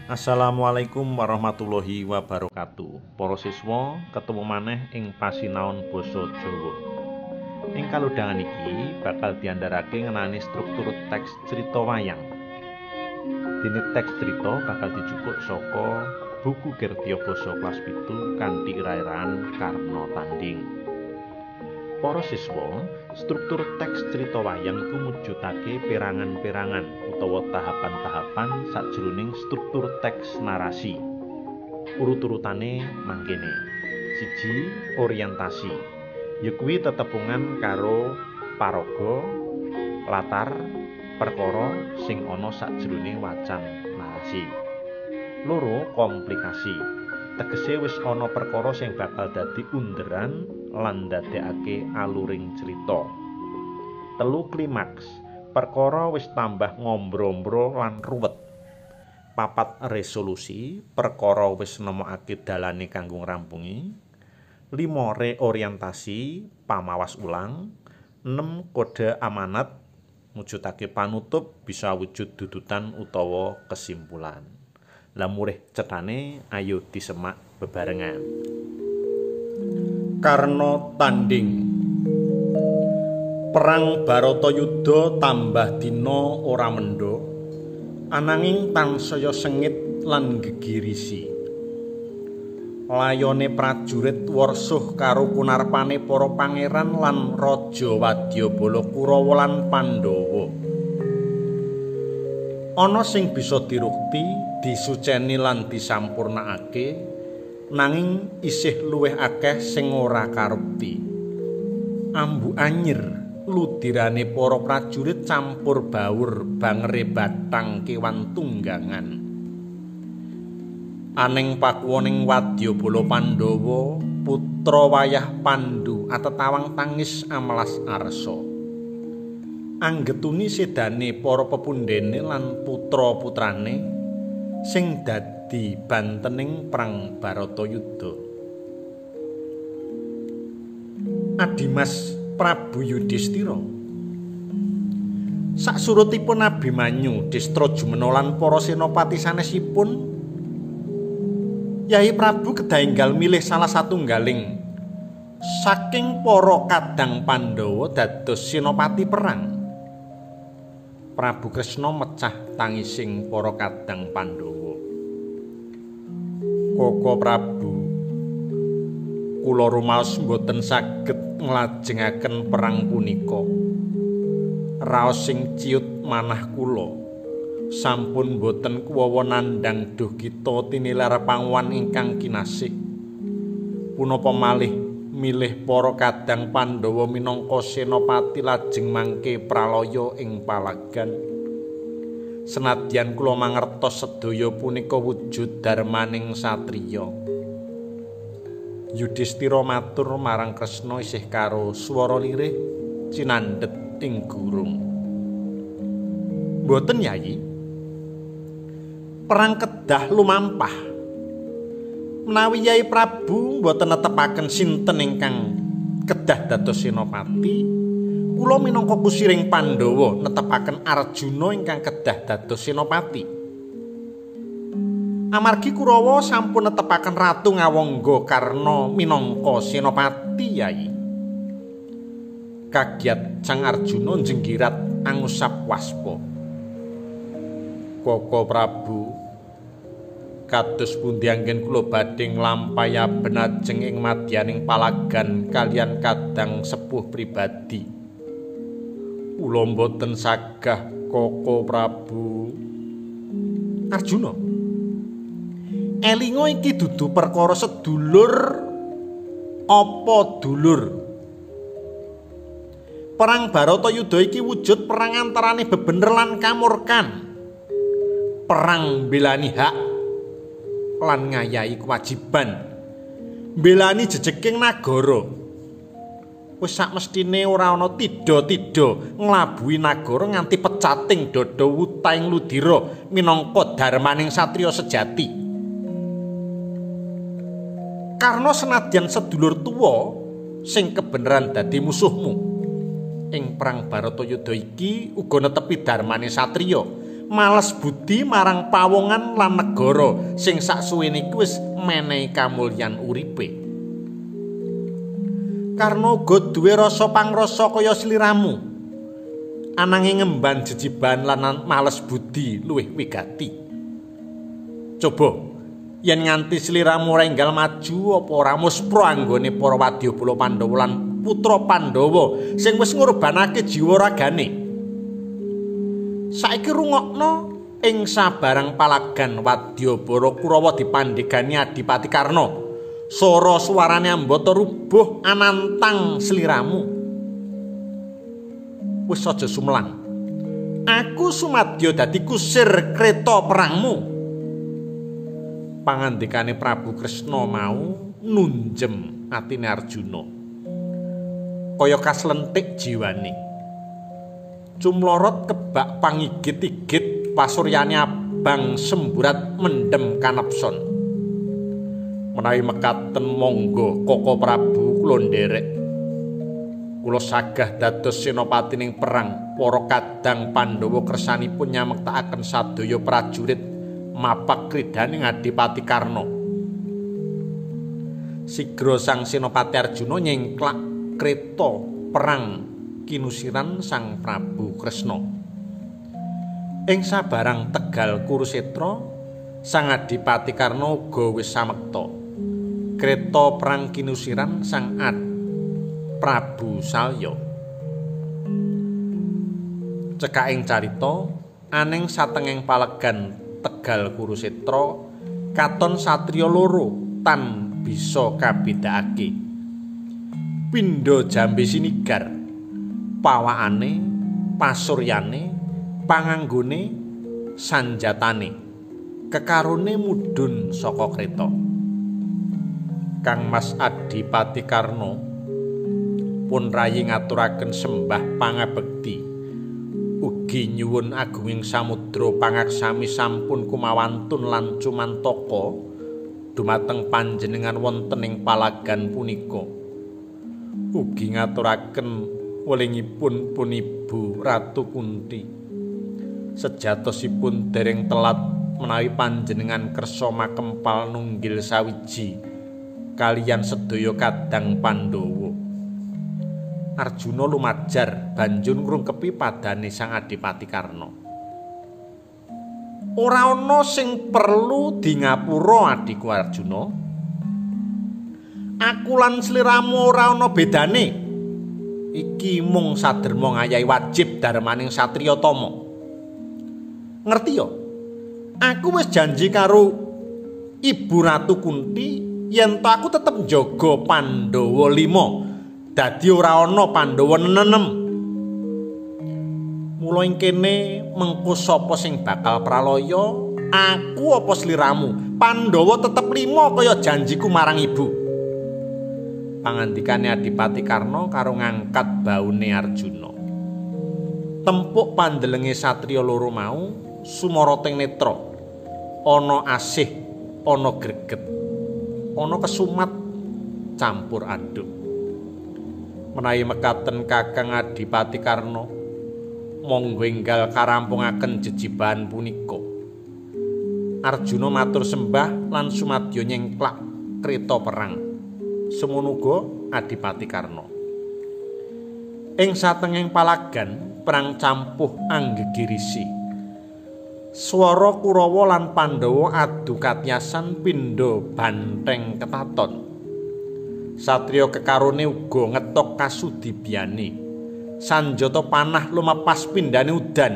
Assalamualaikum warahmatullahi wabarakatuh. Para siswa, ketemu maneh ing pasinaon basa Jawa. Ing kalodhangan iki bakal diandharake ngenani struktur teks crita wayang. Dene teks crita bakal dijupuk saka buku Kirtya Basa kelas 7 kanthi ira-iraan Karna Tanding. Para siswa, struktur teks crita wayang iku mujudake perangan-perangan utawa tahapan-tahapan sajroning struktur teks narasi. Urut-urutane mangkene. 1. Orientasi. Yakuwi tetepungan karo paraga, latar, perkara sing ana sajroning wacan narasi. 2. Komplikasi. Tegese wis ana perkara sing bakal dadi underan lan ndadekake aluring crita. 3. Klimaks. Perkara wis tambah ngombro-ombro lan ruwet. 4. Resolusi. Perkara wis nemokake dalane kanggo ngrampungi. 5. Reorientasi. Pamawas ulang. 6. Kode amanat. Mujudake panutup bisa wujud dudutan utawa kesimpulan. Lah murih cethane ayo disemak bebarengan. Karna Tanding. Perang Baratayuda tambah dina ora mendha, ananging tansaya sengit lan gegirisi. Layone prajurit warsuh karo kunarpane para pangeran lan Raja Wadyabala Kurawa lan Pandhawa. Ana sing bisa dirukti, disuceni lan disampurnakake, nanging isih luwih akeh sing ora karukti. Ambu anyir ludirane para prajurit campur baur bangere batang kewan tunggangan. Aning pakuwaning Wadyabala Pandhawa, putra wayah Pandhu atetawang tangis amelas arsa. Anggetuni sedane para pepundhene lan putra-putrane sing dadi bantening perang Baratayuda. Adimas Prabu Yudhistira. Saksurutipun Abimanyu, Destrajumena lan para senopati sanesipun, Yai Prabu kedah enggal milih salah satunggaling saking para kadang Pandhawa dados senopati perang. Prabu Kresna mecah tangising para kadang Pandhawa. Koko Prabu, kula rumaos boten saged nglajengaken perang punika. Raos sing ciut manah kula sampun boten kuwawa nandhang duh kita tinilar panguwan ingkang kinasih. Punapa malih milih para kadang Pandhawa minangka senopati lajeng mangke pralaya ing palagan. Senadyan kula mangertos sedaya punika wujud darmaning satriya. Yudhistira matur marang Kresna isih karo swara lirih cinandhet ing gurung. Mboten Yayi. Perang kedah lumampah. Menawi Yai Prabu mboten netepaken sinten ingkang kedah dados senopati, kula minangka kusiring Pandhawa netepaken Arjuna ingkang kedah dados senopati. Amargi Kurawa sampun netepaken Ratu Ngawangga Karna minangka senopati, Yai. Kagiat Sang Arjuna njenggirat angusap waspa. Koko Prabu, kados pundi anggen kula badhe nglampahaken ajeng ing madyaning palagan kaliyan kadang sepuh pribadi. Kula mboten sagah, Koko Prabu. Arjuna, elinga iki dudu perkara sedulur apa dulur. Perang Baratayuda iki wujud perang antarane bebener lan kamurkan. Perang belani hak lan ngayahi kewajiban, mbelani jejeking nagara. Wis sakmestine ora ana tida-tida nglabuhi nagara nganti pecating dada wutaing ludira minangka darmaning satriya sejati. Karna senadyan sedulur tuwa sing kebeneran dadi musuhmu, ing perang Baratayuda iki uga netepi darmane satriya males budi marang pawongan lan negara sing saksuwene iki wis menehi kamulyan uripe. Karna uga duwe rasa pangrasa kaya sliramu. Ananging ngemban jejiban lan males budi luwih wigati. Coba yen nganti sliramu ora enggal maju apa ora muspra anggone para wadyabala Pandhawa lan putra Pandhawa sing wis ngorbanake jiwa ragane. Saiki rungokno ing sabarang palagan wadyabala Kurawa dipandhegani Adipati Karna. Sora suarane ambata rubuh anantang sliramu. Wis aja sumelang. Aku sumadya dadi kusir kreta perangmu. Pangandikane Prabu Kresna mau nunjem atine Arjuna. Kaya kaslentik jiwane. Cumlorot kebak pangigit-igit pasuryane abang semburat mendem kanepson. Menawi mekaten monggo Koko Prabu kula nderek. Kula sagah dados senopatining perang para kadang Pandhawa kersanipun nyamektakaken sadaya prajurit mapak kridaning Adipati Karna. Sigra sang senopati Arjuna nyengklak kreta perang kinusiran sang Prabu Kresna. Ing sabarang tegal Kurusetra sang Adipati Karna uga wis samekta. Kreta perang kinusiran sang Prabu Salya. Cekaking carita aning satengeng palegan tegal Kurusetra katon satriya loro tan bisa kabedakake. Pindha jambe sinigar, pawakane, pasuryane, panganggone, sanjatane, kekarone mudhun saka kreta. Kang Mas Adipati Karna pun rayi ngaturaken sembah pangabekti ugi nyuwun agunging samudra pangaksami sampun kumawantun lan cumantaka dumateng panjenengan wonten ing palagan punika. Ugi ngaturaken welingipun pun Ibu Ratu Kunti. Sejatosipun dereng telat menawi panjenengan kersa makempal nunggil sawiji kaliyan sedaya kadang Pandhawa. Arjuna lumajar banjur ngrungkepi padane sang Adipati Karna. Ora ana sing perlu di ngapura adhiku Arjuna. Aku lan sliramu ora ana bedane. Iki mung saderma ngayahi wajib darmaning satriya tama. Ngerti ya? Aku wis janji karo Ibu Ratu Kunti yen to aku tetep njaga Pandhawa 5, dadi ora ana Pandhawa nenem. Mula ing kene mengko sapa sing bakal pralaya, aku apa sliramu? Pandhawa tetep 5 kaya janjiku marang ibu. Pangandikane Adipati Karna karo ngangkat baune Arjuna. Tempuk pandelenge satriya loro mau sumarating netra. Ana asih, ana greget. Ana kesumat campur aduk. Menawi mekaten Kakang Adipati Karna, monggo enggal karampungaken jejibahan punika. Arjuna matur sembah lan sumadya nyengklak kreta perang. Semono uga Adipati Karna. Ing satenging palagan perang campuh anggegirisi. Swara Kurawa lan Pandhawa adu katyasan pindha banteng ketaton. Satriya kekarone uga ngetok kasudibiyane. Sanjata panah lumepas pindhane udan.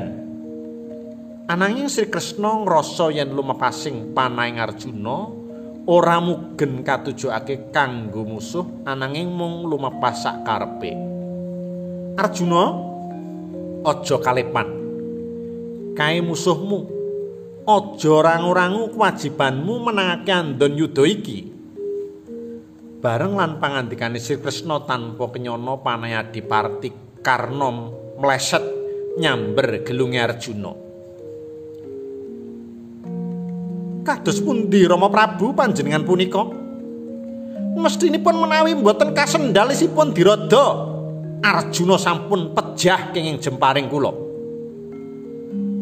Ananging Sri Kresna ngrasa yen lumepasing panahing Arjuna ora mugen katujokake kanggo musuh, ananging mung lumepas sakarepe. Arjuna, aja kalepan. Kae musuhmu, aja rangu-rangu kewajibanmu menangake andon yuda iki. Bareng lan pangandikane Sri Kresna tanpa kenyana panahe Adipati Karna mleset nyamber gelunge Arjuna. Kados pundi Rama Prabu panjenengan punika? Mestinipun menawi mboten kasendhalisipun dirada, Arjuna sampun pejah kenging jemparing kula.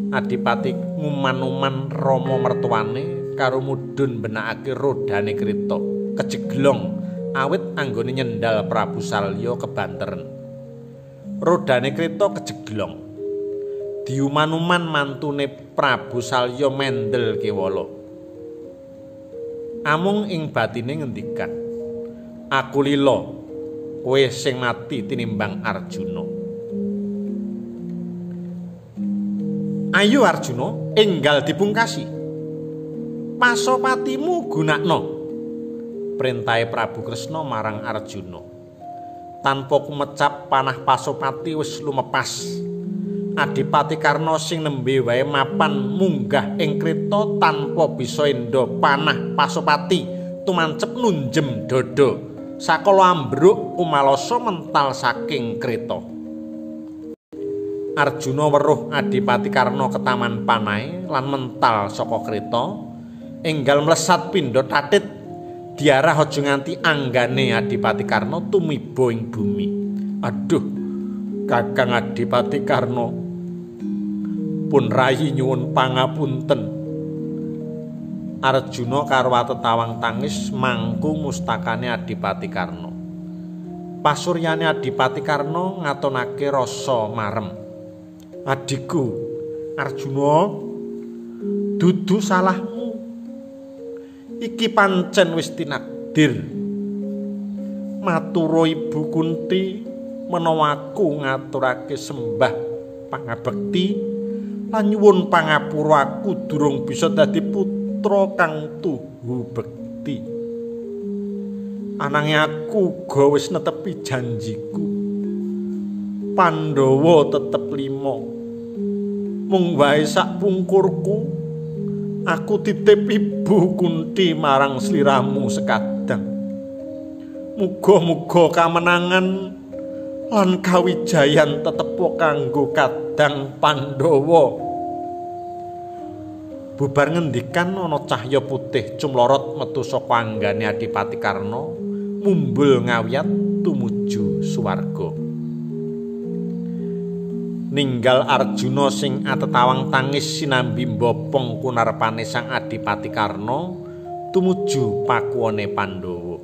Adipati nguman-uman Rama mertuane karo mudhun benakake rodane kreta kejeglong awit anggone nyendal Prabu Salya kebanteren. Rodane kreta kejeglong. Diuman-uman mantune Prabu Salya mendel kewala. Amung ing batine ngendikan, "Aku lila, kowe sing mati tinimbang Arjuna." "Ayo Arjuna, enggal dipungkasi. Pasopatimu gunakno," perintahe Prabu Kresna marang Arjuna. Tanpa kumecap panah Pasopati wis lumepas. Adipati Karna sing nembe wae mapan munggah ing kreta tanpa bisa endha panah Pasopati tumancep nunjem dada sakala ambruk umalasa mental saking kreta. Arjuna weruh Adipati Karna ketaman panahe lan mental saka kreta enggal mlesat pindha tatit diarah aja nganti anggane Adipati Karna tumiba ing bumi. "Aduh, Kakang Adipati Karna, pun rayi nyuwun pangapunten." Arjuna karo tetawang tangis mangku mustakane Adipati Karna. Pasuryane Adipati Karna ngatonake rasa marem. "Adikku Arjuna, dudu salahmu. Iki pancen wis tinakdir. Matura Ibu Kunti menawa aku ngaturake sembah pangabekti lan nyuwun pangapura aku durung bisa dadi putra kang tuhu bekti. Ananging aku uga wis netepi janjiku. Pandhawa tetep 5. Mung wae sak pungkurku aku titip Ibu Kunti marang sliramu sekadang. Muga-muga kamenangan lan kawijayan tetepo kanggo kadang Pandhawa." Bubar ngendikan ana cahya putih cumlorot metu saka anggane Adipati Karna mumbul ngawiyat tumuju swarga. Ninggal Arjuna sing atetawang tangis sinambi mbopong kunarpane sang Adipati Karna tumuju pakuwane Pandhawa.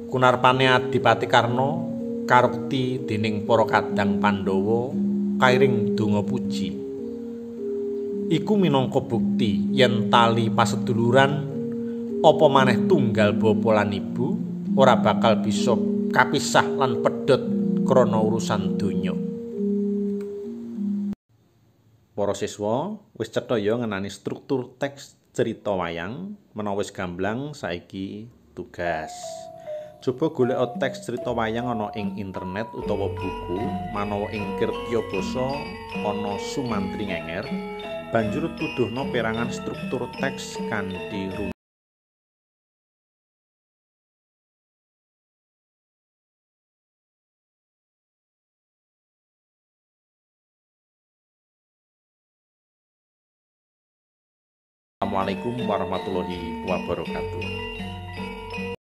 Kunarpane Adipati Karna karukti dening para kadang Pandhawa kairing donga puji. Iku minangka bukti yen tali paseduluran apa maneh tunggal bapa lan ibu ora bakal bisa kapisah lan pedhot krana urusan donya. Para siswa, wis cetha ya ngenani struktur teks cerita wayang. Menawa wis gamblang, saiki tugas. Coba golek teks cerita wayang ana ing internet utawa buku, manawa ing kirtya basa ana sumantri ngenger. Banjur tuduhna perangan struktur teks kanthi rumus. Assalamualaikum warahmatullahi wabarakatuh.